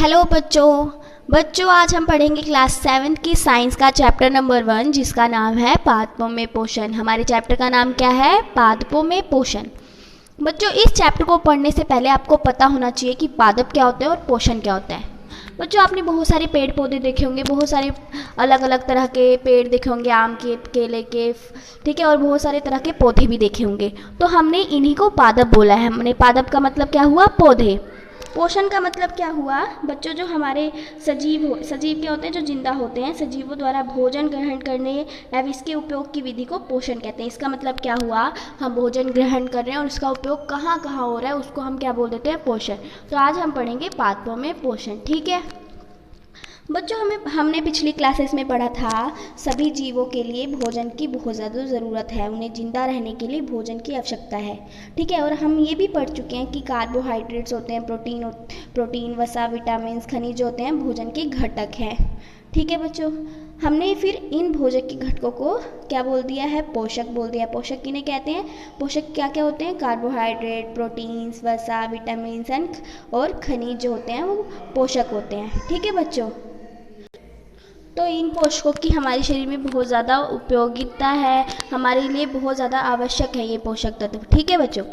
Hello बच्चों आज हम पढ़ेंगे क्लास 7 की साइंस का चैप्टर नंबर 1 जिसका नाम है पादपों में पोषण। हमारे चैप्टर का नाम क्या है? पादपों में पोषण। बच्चों इस चैप्टर को पढ़ने से पहले आपको पता होना चाहिए कि पादप क्या होते हैं और पोषण क्या होता है। बच्चों आपने बहुत सारे पेड़ पौधे देखे होंगे, बहुत सारे अलग अलग तरह के पेड़ देखे होंगे, आम के, केले के, ठीक है, और बहुत सारे तरह के पौधे भी देखे होंगे। तो हमने इन्हीं को पादप बोला है। हमने पादप का मतलब क्या हुआ? पौधे। पोषण का मतलब क्या हुआ बच्चों? जो हमारे सजीव क्या होते हैं? जो जिंदा होते हैं, सजीवों द्वारा भोजन ग्रहण करने एवं इसके उपयोग की विधि को पोषण कहते हैं। इसका मतलब क्या हुआ? हम भोजन ग्रहण कर रहे हैं और उसका उपयोग कहाँ कहाँ हो रहा है, उसको हम क्या बोल देते हैं? पोषण। तो आज हम पढ़ेंगे पादपों में पोषण, ठीक है बच्चों। हमने पिछली क्लासेस में पढ़ा था सभी जीवों के लिए भोजन की बहुत ज़्यादा ज़रूरत है, उन्हें जिंदा रहने के लिए भोजन की आवश्यकता है, ठीक है। और हम ये भी पढ़ चुके हैं कि कार्बोहाइड्रेट्स होते हैं, प्रोटीन वसा, विटामिन, खनिज होते हैं, भोजन के घटक हैं, ठीक है बच्चों। हमने फिर इन भोजन के घटकों को क्या बोल दिया है? पोषक बोल दिया। पोषक किन्हें कहते हैं? पोषक क्या क्या होते हैं? कार्बोहाइड्रेट, प्रोटीन्स, वसा, विटामिन और खनिज जो होते हैं वो पोषक होते हैं, ठीक है बच्चों। तो इन पोषकों की हमारे शरीर में बहुत ज़्यादा उपयोगिता है, हमारे लिए बहुत ज़्यादा आवश्यक है ये पोषक तत्व, ठीक है बच्चों।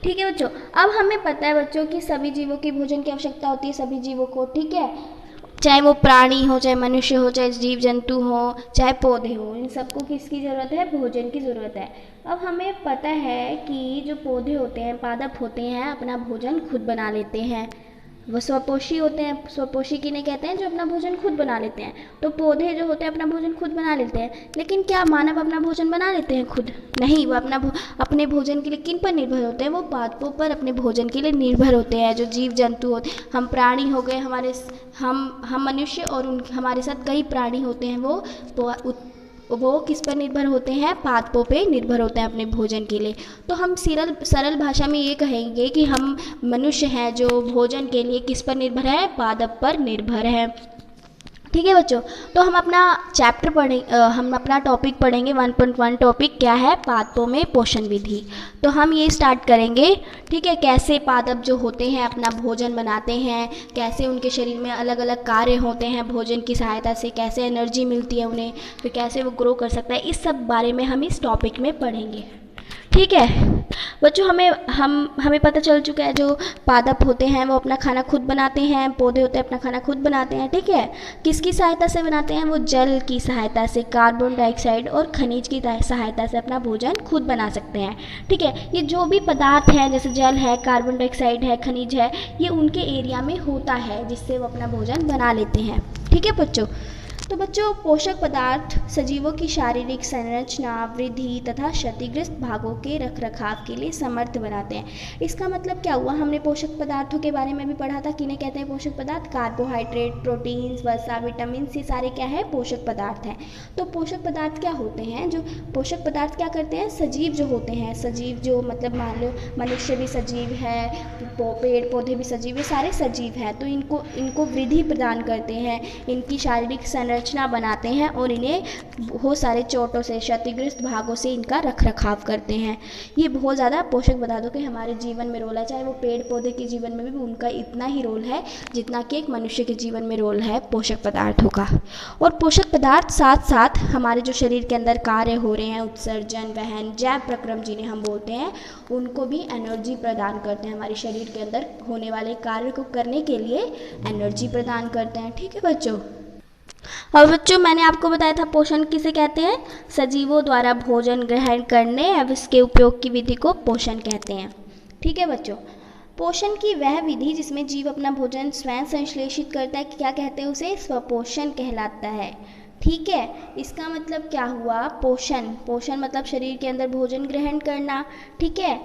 ठीक है बच्चों, अब हमें पता है बच्चों कि सभी जीवों की भोजन की आवश्यकता होती है, सभी जीवों को, ठीक है, चाहे वो प्राणी हो, चाहे मनुष्य हो, चाहे जीव जंतु हो, चाहे पौधे हो, इन सबको किसकी ज़रूरत है? भोजन की ज़रूरत है। अब हमें पता है कि जो पौधे होते हैं, पादप होते हैं, अपना भोजन खुद बना लेते हैं। वो स्वपोषी होते हैं। स्वपोषी किन्हें कहते हैं? जो अपना भोजन खुद बना लेते हैं। तो पौधे जो होते हैं अपना भोजन खुद बना लेते हैं, लेकिन क्या मानव अपना भोजन बना लेते हैं खुद? नहीं, वो अपने भोजन के लिए किन पर निर्भर होते हैं? वो पादपों पर अपने भोजन के लिए निर्भर होते हैं। जो जीव जंतु होते हैं, हम प्राणी हो गए, हम मनुष्य और हमारे साथ कई प्राणी होते हैं, वो किस पर निर्भर होते हैं? पादपों पे निर्भर होते हैं अपने भोजन के लिए। तो हम सरल भाषा में ये कहेंगे कि हम मनुष्य हैं जो भोजन के लिए किस पर निर्भर है? पादप पर निर्भर है, ठीक है बच्चों। तो हम अपना टॉपिक पढ़ेंगे 1.1 टॉपिक क्या है? पादपों में पोषण विधि। तो हम ये स्टार्ट करेंगे, ठीक है, कैसे पादप जो होते हैं अपना भोजन बनाते हैं, कैसे उनके शरीर में अलग अलग कार्य होते हैं भोजन की सहायता से, कैसे एनर्जी मिलती है उन्हें, फिर कैसे वो ग्रो कर सकता है, इस सब बारे में हम इस टॉपिक में पढ़ेंगे, ठीक है बच्चों। हमें पता चल चुका है जो पादप होते हैं वो अपना खाना खुद बनाते हैं, पौधे होते हैं अपना खाना खुद बनाते हैं, ठीक है। किसकी सहायता से बनाते हैं? वो जल की सहायता से, कार्बन डाइऑक्साइड और खनिज की सहायता से अपना भोजन खुद बना सकते हैं, ठीक है। ये जो भी पदार्थ हैं जैसे जल है, कार्बन डाइऑक्साइड है, खनिज है, ये उनके एरिया में होता है जिससे वो अपना भोजन बना लेते हैं, ठीक है बच्चों। तो बच्चों पोषक पदार्थ सजीवों की शारीरिक संरचना, वृद्धि तथा क्षतिग्रस्त भागों के रखरखाव के लिए समर्थ बनाते हैं। इसका मतलब क्या हुआ? हमने पोषक पदार्थों के बारे में भी पढ़ा था। किन्हें कहते हैं पोषक पदार्थ? कार्बोहाइड्रेट, प्रोटीन्स, वसा, विटामिन, ये सारे क्या है? पोषक पदार्थ हैं। तो पोषक पदार्थ क्या होते हैं? जो पोषक पदार्थ क्या करते हैं? सजीव जो होते हैं, सजीव जो मतलब मान लो मनुष्य भी सजीव है, पेड़ पौधे भी सजीव है, सारे सजीव हैं। तो इनको वृद्धि प्रदान करते हैं, इनकी शारीरिक संरचना बनाते हैं और इन्हें बहुत सारे चोटों से, क्षतिग्रस्त भागों से इनका रखरखाव करते हैं। ये बहुत ज़्यादा पोषक पदार्थों के हमारे जीवन में रोल है, चाहे वो पेड़ पौधे के जीवन में भी उनका इतना ही रोल है जितना कि एक मनुष्य के जीवन में रोल है पोषक पदार्थों का। और पोषक पदार्थ साथ साथ हमारे जो शरीर के अंदर कार्य हो रहे हैं, उत्सर्जन, वहन, जैव प्रक्रम जिन्हें हम बोलते हैं, उनको भी एनर्जी प्रदान करते हैं। हमारे शरीर के अंदर होने वाले कार्य को करने के लिए एनर्जी प्रदान करते हैं, ठीक है बच्चों। और बच्चों मैंने आपको बताया था पोषण किसे कहते हैं? सजीवों द्वारा भोजन ग्रहण करने एवं इसके उपयोग की विधि को पोषण कहते हैं, ठीक है बच्चों। पोषण की वह विधि जिसमें जीव अपना भोजन स्वयं संश्लेषित करता है, क्या कहते हैं उसे? स्वपोषण कहलाता है, ठीक है। इसका मतलब क्या हुआ? पोषण मतलब शरीर के अंदर भोजन ग्रहण करना, ठीक है।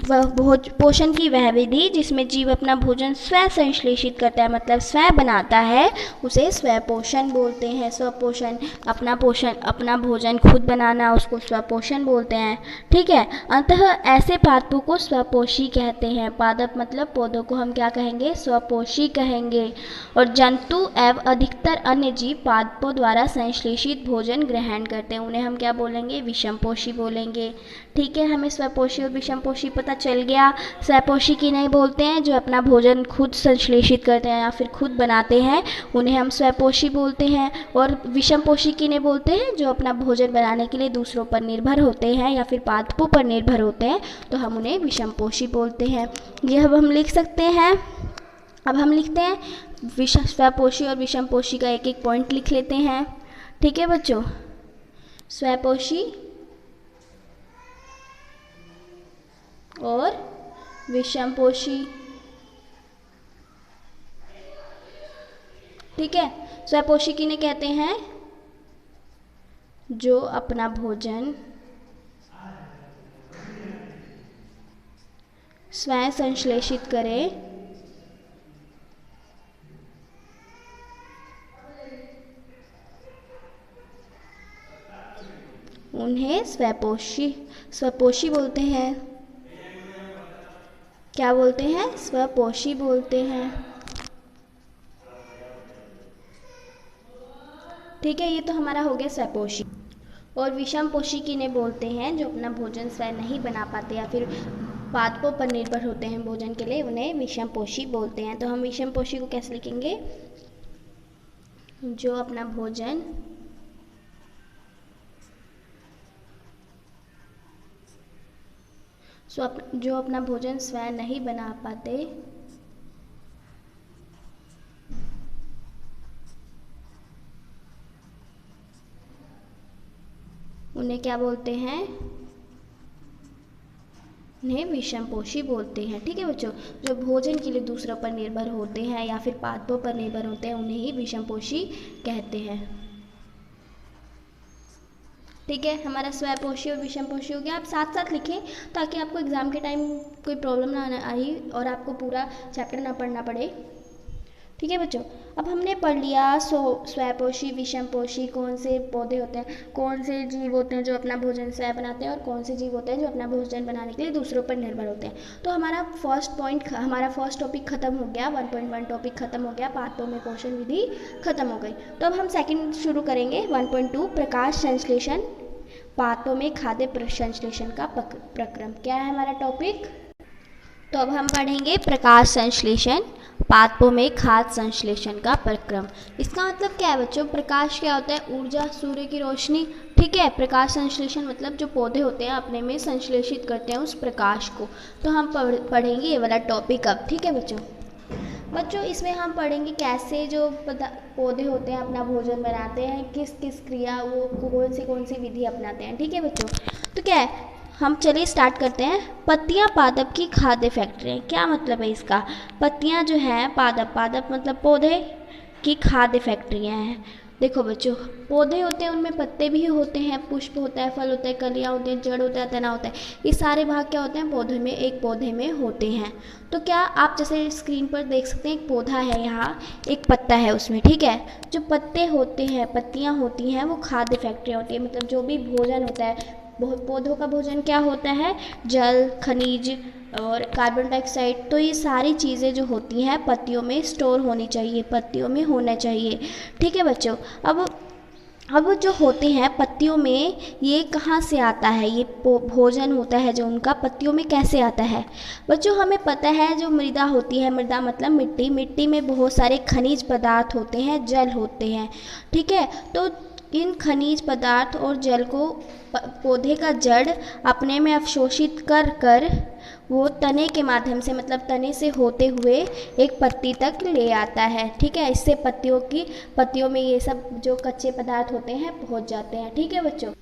पोषण की वह विधि जिसमें जीव अपना भोजन स्वयं संश्लेषित करता है, मतलब स्वयं बनाता है, उसे स्वपोषण बोलते हैं। स्वपोषण अपना भोजन खुद बनाना, उसको स्वपोषण बोलते हैं, ठीक है। अतः ऐसे पादपों को स्वपोषी कहते हैं। पादप मतलब पौधों को हम क्या कहेंगे? स्वपोषी कहेंगे। और जंतु एवं अधिकतर अन्य जीव पादपों द्वारा संश्लेषित भोजन ग्रहण करते हैं, उन्हें हम क्या बोलेंगे? विषमपोषी बोलेंगे, ठीक है। हमें स्वपोषी और विषमपोषी स्वपोषी पता चल गया। स्वपोषी किन्हें बोलते हैं? जो अपना भोजन खुद संश्लेषित करते हैं या फिर खुद बनाते हैं, उन्हें हम स्वपोषी बोलते हैं। और विषमपोषी किन्हें बोलते हैं? जो अपना भोजन बनाने के लिए दूसरों पर निर्भर होते हैं या फिर पादपों पर निर्भर होते हैं, तो हम उन्हें विषमपोषी बोलते हैं। ये अब हम लिख सकते हैं। अब हम लिखते हैं स्वपोषी और विषमपोषी का एक एक पॉइंट लिख लेते हैं। ठीक है बच्चों, स्वपोषी और विषमपोषी। ठीक है, स्वपोषी किन्हें कहते हैं? जो अपना भोजन स्वयं संश्लेषित करे, उन्हें स्वपोषी बोलते हैं। क्या बोलते हैं? स्वपोषी बोलते हैं। ठीक है, ये तो हमारा हो गया स्वपोषी। और विषमपोषी किन्हें बोलते हैं? जो अपना भोजन स्वयं नहीं बना पाते या फिर पादपों पर निर्भर होते हैं भोजन के लिए, उन्हें विषमपोषी बोलते हैं। तो हम विषमपोषी को कैसे लिखेंगे? जो अपना भोजन जो अपना भोजन स्वयं नहीं बना पाते, उन्हें क्या बोलते हैं? उन्हें विषमपोषी बोलते हैं। ठीक है बच्चों, जो भोजन के लिए दूसरों पर निर्भर होते हैं या फिर पादपों पर निर्भर होते हैं, उन्हें ही विषमपोषी कहते हैं। ठीक है, हमारा स्वपोषी और विषमपोषी हो गया। आप साथ साथ लिखें ताकि आपको एग्ज़ाम के टाइम कोई प्रॉब्लम ना आई और आपको पूरा चैप्टर ना पढ़ना पड़े। ठीक है बच्चों, अब हमने पढ़ लिया स्वपोषी, विषमपोषी, कौन से पौधे होते हैं, कौन से जीव होते हैं जो अपना भोजन स्वयं बनाते हैं और कौन से जीव होते हैं जो अपना भोजन बनाने के लिए दूसरों पर निर्भर होते हैं। तो हमारा फर्स्ट टॉपिक खत्म हो गया, 1.1 टॉपिक खत्म हो गया, पादपों में पोषण विधि खत्म हो गई। तो अब हम सेकंड शुरू करेंगे, 1.2 प्रकाश संश्लेषण, पादपों में खाद्य संश्लेषण का प्रक्रम। क्या है हमारा टॉपिक? तो अब हम पढ़ेंगे प्रकाश संश्लेषण, पादपों में खाद्य संश्लेषण का प्रक्रम। इसका मतलब क्या है बच्चों? प्रकाश क्या होता है? ऊर्जा, सूर्य की रोशनी। ठीक है, प्रकाश संश्लेषण मतलब जो पौधे होते हैं अपने में संश्लेषित करते हैं उस प्रकाश को। तो हम पढ़ेंगे ये वाला टॉपिक अब। ठीक है बच्चों, इसमें हम पढ़ेंगे कैसे जो पौधे होते हैं अपना भोजन बनाते हैं, किस किस क्रिया वो कौन सी विधि अपनाते हैं। ठीक है बच्चों, तो क्या है, हम चलिए स्टार्ट करते हैं। पत्तियां पादप की खाद्य फैक्ट्री। क्या मतलब है इसका? पत्तियां जो हैं पादप मतलब पौधे की खाद्य फैक्ट्रियां हैं। देखो बच्चों, पौधे होते हैं उनमें पत्ते भी होते हैं, पुष्प होता है, फल होता है, कलियाँ होती हैं, जड़ होता है, तना होता है। ये सारे भाग क्या होते हैं? एक पौधे में होते हैं। तो क्या आप जैसे स्क्रीन पर देख सकते हैं, एक पौधा है, यहाँ एक पत्ता है उसमें। ठीक है, जो पत्ते होते हैं, पत्तियाँ होती हैं, वो खाद्य फैक्ट्रियाँ होती है। मतलब जो भी भोजन होता है, पौधों का भोजन क्या होता है? जल, खनिज और कार्बन डाइऑक्साइड। तो ये सारी चीज़ें जो होती हैं पत्तियों में स्टोर होनी चाहिए, पत्तियों में होना चाहिए। ठीक है बच्चों, अब जो होते हैं पत्तियों में, ये कहाँ से आता है? ये भोजन होता है जो उनका पत्तियों में कैसे आता है? बच्चों हमें पता है जो मृदा होती है, मृदा मतलब मिट्टी, मिट्टी में बहुत सारे खनिज पदार्थ होते हैं, जल होते हैं। ठीक है, तो इन खनिज पदार्थ और जल को पौधे का जड़ अपने में अवशोषित कर वो तने के माध्यम से, मतलब तने से होते हुए एक पत्ती तक ले आता है। ठीक है, इससे पत्तियों में ये सब जो कच्चे पदार्थ होते हैं पहुंच जाते हैं। ठीक है बच्चों,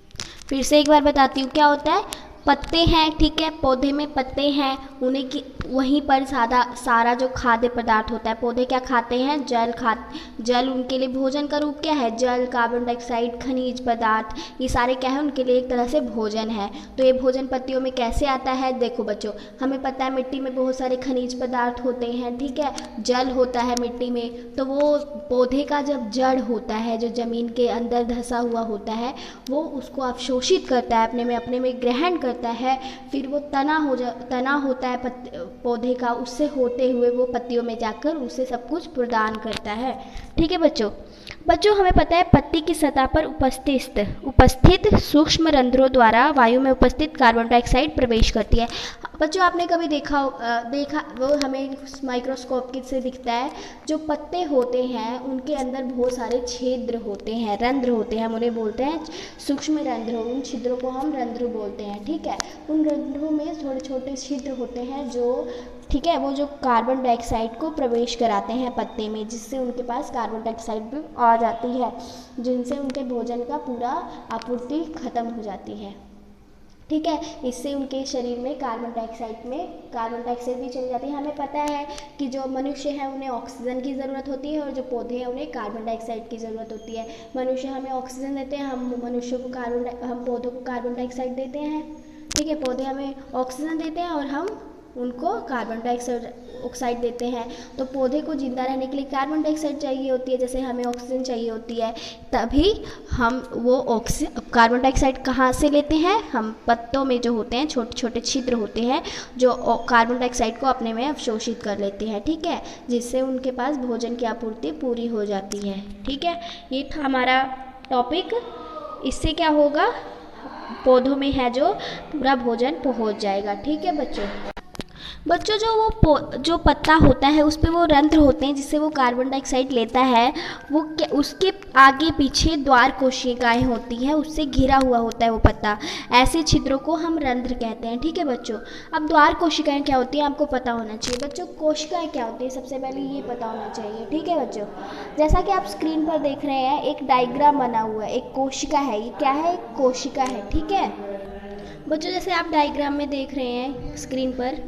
फिर से एक बार बताती हूँ क्या होता है। पत्ते हैं, ठीक है, पौधे में पत्ते हैं, उन्हें की वहीं पर सारा जो खाद्य पदार्थ होता है, पौधे क्या खाते हैं? जल उनके लिए भोजन का रूप क्या है? जल, कार्बन डाइऑक्साइड, खनिज पदार्थ, ये सारे क्या है? उनके लिए एक तरह से भोजन है। तो ये भोजन पत्तियों में कैसे आता है? देखो बच्चों, हमें पता है मिट्टी में बहुत सारे खनिज पदार्थ होते हैं। ठीक है, जल होता है मिट्टी में, तो वो पौधे का जब जड़ होता है, जो ज़मीन के अंदर धंसा हुआ होता है, वो उसको अवशोषित करता है, अपने में ग्रहण करता है। फिर वो तना होता है पौधे का, उससे होते हुए वो पत्तियों में जाकर उसे सब कुछ प्रदान करता है। ठीक है बच्चों हमें पता है पत्ती की सतह पर उपस्थित सूक्ष्म रंध्रों द्वारा वायु में उपस्थित कार्बन डाइऑक्साइड प्रवेश करती है। बच्चों आपने कभी देखा वो हमें माइक्रोस्कोप से दिखता है, जो पत्ते होते हैं उनके अंदर बहुत सारे छिद्र होते हैं, रंध्र होते हैं, हम उन्हें बोलते हैं सूक्ष्म रंध्र। उन छिद्रों को हम रंध्र बोलते हैं, ठीक है। उन रंध्रों में छोटे छोटे छिद्र होते हैं जो, ठीक है, वो जो कार्बन डाइऑक्साइड को प्रवेश कराते हैं पत्ते में, जिससे उनके पास कार्बन डाइऑक्साइड भी आ जाती है, जिनसे उनके भोजन का पूरा आपूर्ति खत्म हो जाती है, ठीक है। इससे उनके शरीर में कार्बन डाइऑक्साइड भी चली जाती है। हमें पता है कि जो मनुष्य है उन्हें ऑक्सीजन की ज़रूरत होती है और जो पौधे हैं उन्हें कार्बन डाइऑक्साइड की ज़रूरत होती है। मनुष्य हमें ऑक्सीजन देते हैं, हम पौधों को कार्बन डाइऑक्साइड देते हैं, ठीक है। पौधे हमें ऑक्सीजन देते हैं और हम उनको कार्बन डाइऑक्साइड देते हैं। तो पौधे को ज़िंदा रहने के लिए कार्बन डाइऑक्साइड चाहिए होती है, जैसे हमें ऑक्सीजन चाहिए होती है, तभी हम वो कार्बन डाइऑक्साइड कहाँ से लेते हैं, हम पत्तों में जो होते हैं छोटे छोटे छिद्र होते हैं जो कार्बन डाइऑक्साइड को अपने में अवशोषित कर लेते हैं, ठीक है, जिससे उनके पास भोजन की आपूर्ति पूरी हो जाती है, ठीक है। ये था हमारा टॉपिक। इससे क्या होगा, पौधों में है जो पूरा भोजन पहुंच जाएगा, ठीक है बच्चों। जो पत्ता होता है उस पर वो रंध्र होते हैं जिससे वो कार्बन डाइऑक्साइड लेता है, वो उसके आगे पीछे द्वार कोशिकाएं होती हैं, उससे घिरा हुआ होता है वो पत्ता। ऐसे छिद्रों को हम रंध्र कहते हैं, ठीक है बच्चों। अब द्वार कोशिकाएं क्या होती हैं आपको पता होना चाहिए बच्चों। कोशिकाएं क्या होती है सबसे पहले ये पता होना चाहिए, ठीक है बच्चों। जैसा कि आप स्क्रीन पर देख रहे हैं एक डायग्राम बना हुआ है, एक कोशिका है, ये क्या है, एक कोशिका है, ठीक है बच्चों। जैसे आप डायग्राम में देख रहे हैं स्क्रीन पर,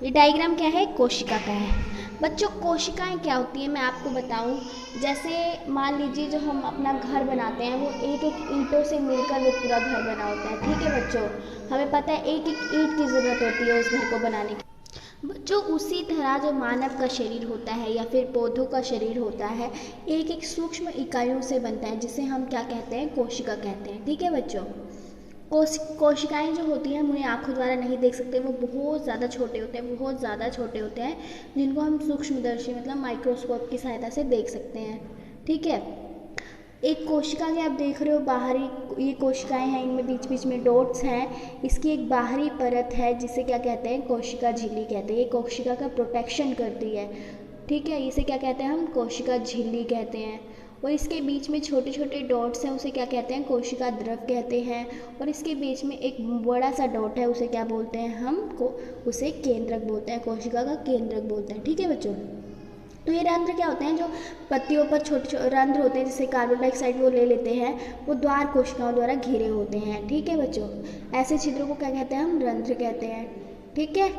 ये डायग्राम क्या है, कोशिका का है बच्चों। कोशिकाएं क्या होती हैं मैं आपको बताऊं। जैसे मान लीजिए जो हम अपना घर बनाते हैं वो एक एक ईंटों से मिलकर वो पूरा घर बना होता है, ठीक है बच्चों। हमें पता है एक एक ईंट की ज़रूरत होती है उस घर को बनाने की। बच्चों उसी तरह जो मानव का शरीर होता है या फिर पौधों का शरीर होता है, एक एक सूक्ष्म इकाइयों से बनता है, जिसे हम क्या कहते हैं, कोशिका कहते हैं, ठीक है बच्चों। कोशिकाएं जो होती हैं हम उन्हें आँखों द्वारा नहीं देख सकते, वो बहुत ज़्यादा छोटे होते हैं, जिनको हम सूक्ष्मदर्शी मतलब माइक्रोस्कोप की सहायता से देख सकते हैं, ठीक है। एक कोशिका के आप देख रहे हो बाहरी ये कोशिकाएं हैं, इनमें बीच बीच में डॉट्स हैं। इसकी एक बाहरी परत है जिसे क्या कहते हैं, कोशिका झिल्ली कहते हैं। ये कोशिका का प्रोटेक्शन करती है, ठीक है, इसे क्या कहते हैं हम, कोशिका झिल्ली कहते हैं। और इसके बीच में छोटे छोटे डॉट्स हैं, उसे क्या कहते हैं, कोशिका द्रव कहते हैं। और इसके बीच में एक बड़ा सा डॉट है, उसे क्या बोलते हैं हम, उसे केंद्रक बोलते हैं, कोशिका का केंद्रक बोलते हैं, ठीक है बच्चों। तो ये रंध्र क्या होते हैं, जो पत्तियों पर छोटे छोटे रंध्र होते हैं जिससे कार्बन डाइऑक्साइड वो ले लेते हैं, वो द्वार कोशिकाओं द्वारा घिरे होते हैं, ठीक है बच्चों। ऐसे छिद्रों को क्या कहते हैं, हम रंध्र कहते हैं, ठीक है।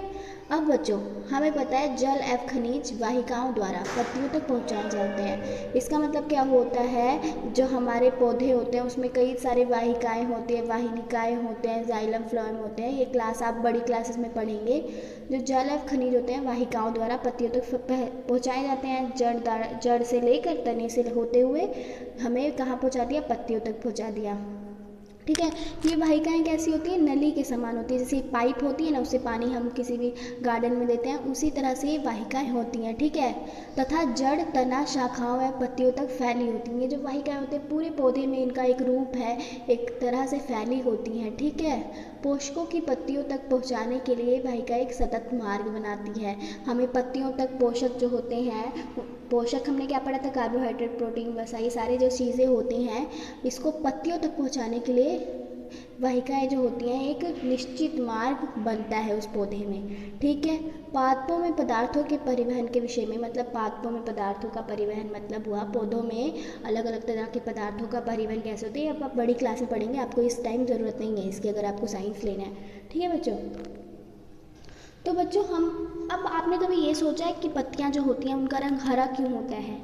अब बच्चों हमें पता है जल एवं खनिज वाहिकाओं द्वारा पत्तियों तक पहुंचाए जाते हैं। इसका मतलब क्या होता है, जो हमारे पौधे होते हैं उसमें कई सारे वाहिकाएं होती हैं, वाहिनिकाएं होते हैं, जाइलम फ्लोएम होते हैं। ये क्लास आप बड़ी क्लासेस में पढ़ेंगे। जो जल एवं खनिज होते हैं वाहिकाओं द्वारा पत्तियों तक पहुँचाए जाते हैं। जड़ से लेकर तने से होते हुए हमें कहाँ पहुँचा दिया, पत्तियों तक पहुँचा दिया, ठीक है। ये वाहिकाएं कैसी होती हैं, नली के समान होती है। जैसे पाइप होती है ना, उससे पानी हम किसी भी गार्डन में देते हैं, उसी तरह से ये वाहिकाएं होती हैं, ठीक है। तथा जड़ तना शाखाओं या पत्तियों तक फैली होती हैं। ये जो वाहिकाएं होती हैं पूरे पौधे में इनका एक रूप है, एक तरह से फैली होती हैं, ठीक है। पोषकों की पत्तियों तक पहुँचाने के लिए वाहिका एक सतत मार्ग बनाती है। हमें पत्तियों तक पोषक जो होते हैं, पोषक हमने क्या पढ़ा था, कार्बोहाइड्रेट, प्रोटीन, वसा, ये सारे जो चीज़ें होती हैं, इसको पत्तियों तक पहुंचाने के लिए वाहिकाएं जो होती हैं एक निश्चित मार्ग बनता है उस पौधे में, ठीक है। पादपों में पदार्थों के परिवहन के विषय में, मतलब पादपों में पदार्थों का परिवहन मतलब हुआ पौधों में अलग अलग तरह के पदार्थों का परिवहन कैसे होता है, अब आप बड़ी क्लास में पढ़ेंगे, आपको इस टाइम ज़रूरत नहीं है इसकी, अगर आपको साइंस लेना है, ठीक है बच्चों। तो बच्चों अब आपने कभी ये सोचा है कि पत्तियां जो होती हैं उनका रंग हरा क्यों होता है,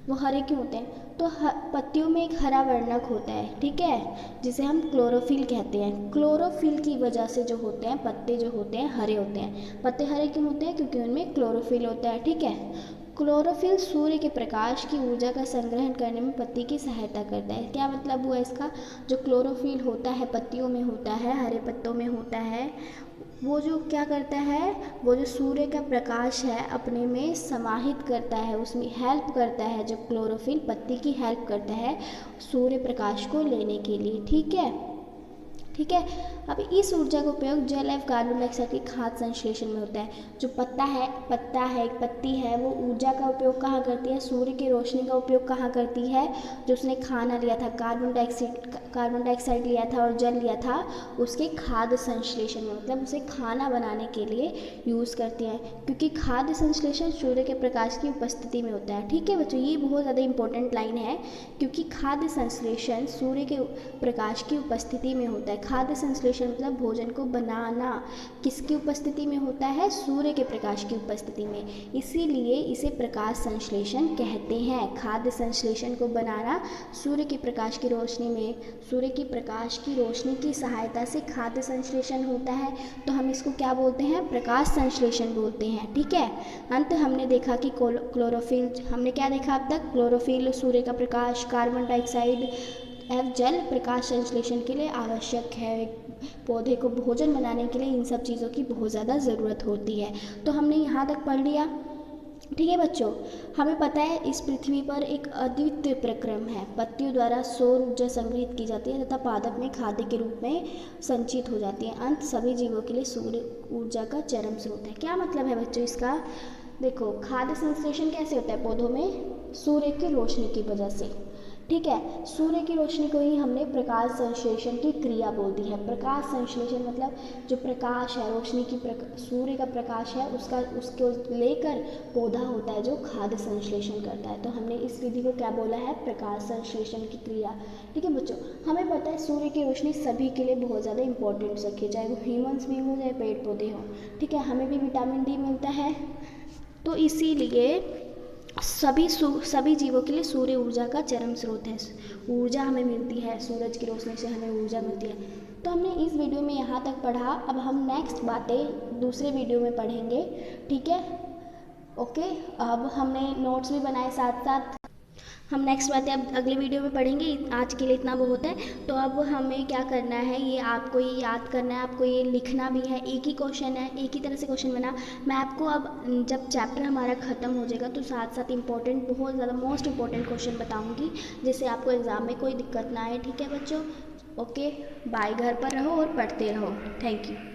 वो हरे क्यों होते हैं? तो पत्तियों में एक हरा वर्णक होता है, ठीक है, जिसे हम क्लोरोफिल कहते हैं। क्लोरोफिल की वजह से जो होते हैं पत्ते जो होते हैं हरे होते हैं। पत्ते हरे क्यों होते हैं, क्योंकि उनमें क्लोरोफिल होता है, ठीक है। क्लोरोफिल सूर्य के प्रकाश की ऊर्जा का संग्रहण करने में पत्ती की सहायता करता है। क्या मतलब हुआ इसका, जो क्लोरोफिल होता है पत्तियों में होता है, हरे पत्तों में होता है, वो जो क्या करता है, वो जो सूर्य का प्रकाश है अपने में समाहित करता है, उसमें हेल्प करता है। जो क्लोरोफिल पत्ती की हेल्प करता है सूर्य प्रकाश को लेने के लिए, ठीक है, ठीक है। अब इस ऊर्जा का उपयोग जल एवं कार्बन डाइऑक्साइड के खाद्य संश्लेषण में होता है। जो पत्ती है वो ऊर्जा का उपयोग कहाँ करती है, सूर्य की रोशनी का उपयोग कहाँ करती है, जो उसने खाना लिया था, कार्बन डाइऑक्साइड लिया था और जल लिया था, उसके खाद्य संश्लेषण में, मतलब उसे खाना बनाने के लिए यूज़ करती है, क्योंकि खाद्य संश्लेषण सूर्य के प्रकाश की उपस्थिति में होता है। ठीक है बच्चों, ये बहुत ज़्यादा इंपॉर्टेंट लाइन है, क्योंकि खाद्य संश्लेषण सूर्य के प्रकाश की उपस्थिति में होता है। खाद्य संश्लेषण मतलब भोजन को बनाना किसकी उपस्थिति में होता है, सूर्य के प्रकाश की उपस्थिति में, इसीलिए इसे प्रकाश संश्लेषण कहते हैं। खाद्य संश्लेषण को बनाना सूर्य के प्रकाश की रोशनी में, सूर्य की प्रकाश की रोशनी की सहायता से खाद्य संश्लेषण होता है, तो हम इसको क्या बोलते हैं, प्रकाश संश्लेषण बोलते हैं। ठीक है, अंत हमने देखा कि क्लोरोफिल, हमने क्या देखा अब तक, क्लोरोफिल सूर्य का प्रकाश, कार्बन डाइऑक्साइड एवं जल प्रकाश संश्लेषण के लिए आवश्यक है। पौधे को भोजन बनाने के लिए इन सब चीज़ों की बहुत ज़्यादा ज़रूरत होती है। तो हमने यहाँ तक पढ़ लिया। ठीक है बच्चों, हमें पता है इस पृथ्वी पर एक अद्वितीय प्रक्रम है, पत्तियों द्वारा सौर ऊर्जा संग्रहित की जाती है तथा पादप में खाद्य के रूप में संचित हो जाती है। अंत सभी जीवों के लिए सूर्य ऊर्जा का चरम स्रोत है। क्या मतलब है बच्चों इसका, देखो खाद्य संश्लेषण कैसे होता है पौधों में, सूर्य की रोशनी की वजह से। ठीक है, सूर्य की रोशनी को ही हमने प्रकाश संश्लेषण की क्रिया बोल दी है। प्रकाश संश्लेषण मतलब जो प्रकाश है, रोशनी की सूर्य का प्रकाश है, उसको लेकर पौधा होता है जो खाद्य संश्लेषण करता है। तो हमने इस विधि को क्या बोला है, प्रकाश संश्लेषण की क्रिया। ठीक है बच्चों, हमें पता है सूर्य की रोशनी सभी के लिए बहुत ज़्यादा इंपॉर्टेंट रखी है, चाहे वो ह्यूमंस भी हो चाहे पेड़ पौधे हों। ठीक है, हमें भी विटामिन डी मिलता है, तो इसीलिए सभी जीवों के लिए सूर्य ऊर्जा का चरम स्रोत है। ऊर्जा हमें मिलती है, सूरज की रोशनी से हमें ऊर्जा मिलती है। तो हमने इस वीडियो में यहाँ तक पढ़ा, अब हम नेक्स्ट बातें दूसरे वीडियो में पढ़ेंगे। ठीक है, ओके, अब हमने नोट्स भी बनाए साथ साथ, हम नेक्स्ट बातें अब अगले वीडियो में पढ़ेंगे। आज के लिए इतना बहुत है। तो अब हमें क्या करना है, ये आपको ये याद करना है, आपको ये लिखना भी है। एक ही क्वेश्चन है, एक ही तरह से क्वेश्चन बना। मैं आपको अब जब चैप्टर हमारा ख़त्म हो जाएगा तो साथ साथ इंपॉर्टेंट, बहुत ज़्यादा मोस्ट इंपॉर्टेंट क्वेश्चन बताऊँगी, जिससे आपको एग्ज़ाम में कोई दिक्कत ना आए। ठीक है बच्चों, ओके बाय, घर पर रहो और पढ़ते रहो। Thank you.